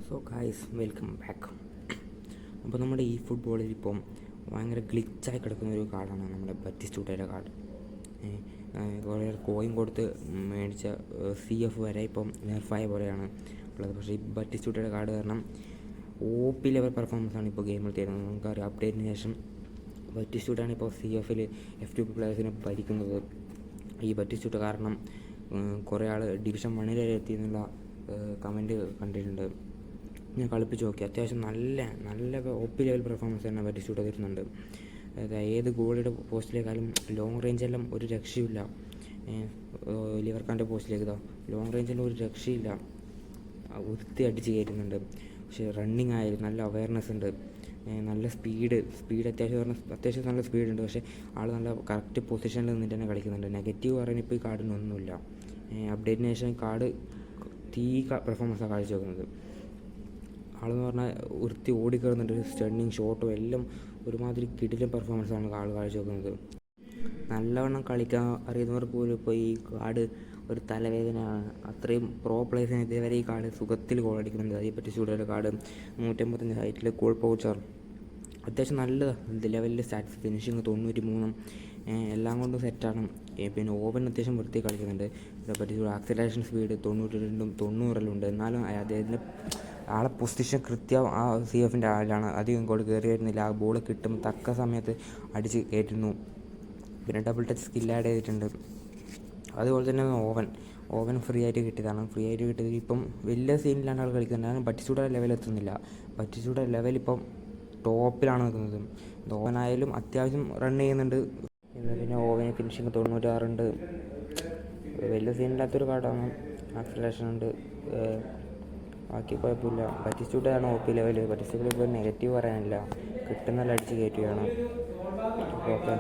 So guys welcome back. അപ്പോൾ നമ്മുടെ ഈ ഫുട്ബോളിൽ ഇപ്പം ഭയങ്കര ഗ്ലിച്ചായി കിടക്കുന്ന ഒരു കാർഡാണ് നമ്മുടെ ബറ്റിസ്റ്റൂട്ടയുടെ കാർഡ്. കുറേ കോയിൻ കൊടുത്ത് മേടിച്ച CF വരെ ഇപ്പം നെർഫായ പോലെയാണ് ഉള്ളത്. പക്ഷേ ഈ ബറ്റിസ്റ്റൂട്ടയുടെ കാർഡ് കാരണം OP ലെവൽ പെർഫോമൻസാണ് ഇപ്പോൾ ഗെയിമിൽ തരുന്നത്. നമുക്കറിയാം, അപ്ഡേറ്റിന് ശേഷം ബറ്റിസ്റ്റൂട്ടാണ് ഇപ്പോൾ CFൽ F2 പ്ലേയേഴ്സിനെ ഭരിക്കുന്നത്. ഈ ബറ്റിസ്റ്റൂട്ട കാരണം കുറേ ആൾ ഡിവിഷൻ 1 വരെ എത്തി എന്നുള്ള കമൻറ്റ് കണ്ടിട്ടുണ്ട്. ഞാൻ കളിപ്പിച്ച് നോക്കി. അത്യാവശ്യം നല്ല OP ലെവൽ പെർഫോമൻസ് തന്നെ ബറ്റിസ്റ്റൂട്ട തരുന്നുണ്ട്. അതായത് ഏത് ഗോളിയുടെ പോസ്റ്റിലേക്കാളും ലോങ് റേഞ്ചെല്ലാം ഒരു രക്ഷയില്ല. ലിവർക്കാൻ്റെ പോസ്റ്റിലേക്ക് ലോങ് റേഞ്ചെല്ലാം ഒരു രക്ഷയില്ല, ഉരുത്തി അടിച്ച് കയറ്റുന്നുണ്ട്. പക്ഷേ റണ്ണിങ് ആയാലും നല്ല അവയർനെസ് ഉണ്ട്, നല്ല സ്പീഡ് അത്യാവശ്യം നല്ല സ്പീഡുണ്ട്. പക്ഷേ ആൾ നല്ല കറക്റ്റ് പൊസിഷനിൽ നിന്നിട്ട് തന്നെ കളിക്കുന്നുണ്ട്. നെഗറ്റീവ് പറയാൻ ഇപ്പോൾ ഈ കാർഡിനൊന്നുമില്ല. അപ്ഡേറ്റിന് ശേഷം കാർഡ് പെർഫോമൻസാണ് കാഴ്ച വെക്കുന്നത്. ആളെന്ന് പറഞ്ഞാൽ വൃത്തി ഓടിക്കയറുന്നുണ്ട്, സ്റ്റണ്ണിങ് ഷോട്ടും എല്ലാം ഒരുമാതിരി കിടിലൻ പെർഫോമൻസാണ് ആൾ കാഴ്ച വെക്കുന്നത്. നല്ലവണ്ണം കളിക്കാൻ അറിയുന്നവർക്ക് പോലും ഇപ്പോൾ ഈ കാർഡ് ഒരു തലവേദനയാണ്. അത്രയും പ്രോ പ്ലേയേഴ്സിന് ഇതേവരെ ഈ കാർഡ് സുഖത്തിൽ ഗോൾ അടിക്കുന്നുണ്ട്. അതേപറ്റി സ്റ്റുഡിയോയുടെ കാർഡ് 155 ഹൈറ്റിൽ ഗോൾ പൗച്ചർ അത്യാവശ്യം നല്ല ലെവലിൽ സ്റ്റാറ്റ്സ്, ഫിനിഷിങ് 93 എല്ലാം കൊണ്ടും സെറ്റാണ്. പിന്നെ ഓവൻ അത്യാവശ്യം വൃത്തി കളിക്കുന്നുണ്ട്. അതേപറ്റി ആക്സിലറേഷൻ സ്പീഡ് 92 90 എന്നാലും അദ്ദേഹത്തിൻ്റെ ആളെ പൊസിഷൻ കൃത്യം ആ CFൻ്റെ ആളിലാണ്. അധികം ഗോൾ കയറി വരുന്നില്ല. ആ ബോൾ കിട്ടും തക്ക സമയത്ത് അടിച്ച് കയറ്റുന്നു. പിന്നെ ഡബിൾ ടച്ച് സ്കിൽ ആഡ് ചെയ്തിട്ടുണ്ട്. അതുപോലെ തന്നെ ഓവൻ ഫ്രീ ആയിട്ട് കിട്ടിയത്. ഇപ്പം വലിയ സീനിലാണ് ആൾ കളിക്കുന്നത്. ബറ്റിസ്റ്റൂട്ടയുടെ ലെവലെത്തുന്നില്ല. ബറ്റിസ്റ്റൂട്ടയുടെ ലെവലിപ്പം ടോപ്പിലാണ് നിൽക്കുന്നത്. ഓവനായാലും അത്യാവശ്യം റൺ ചെയ്യുന്നുണ്ട്. പിന്നെ ഓവന് ഫിനിഷിങ് 96 വലിയ സീനില്ലാത്തൊരു കാർഡാണ്. ആക്സിലറേഷൻ ഉണ്ട്, ബാക്കി കുഴപ്പമില്ല. ബറ്റിസ്റ്റൂട്ടയാണ് OP ലെവൽ. ബറ്റിസ്റ്റൂട്ടിൽ ഇപ്പോൾ നെഗറ്റീവ് പറയാനില്ല, കിട്ടുന്നല്ല അടിച്ച് കയറ്റുകയാണ്. ഓക്കെ.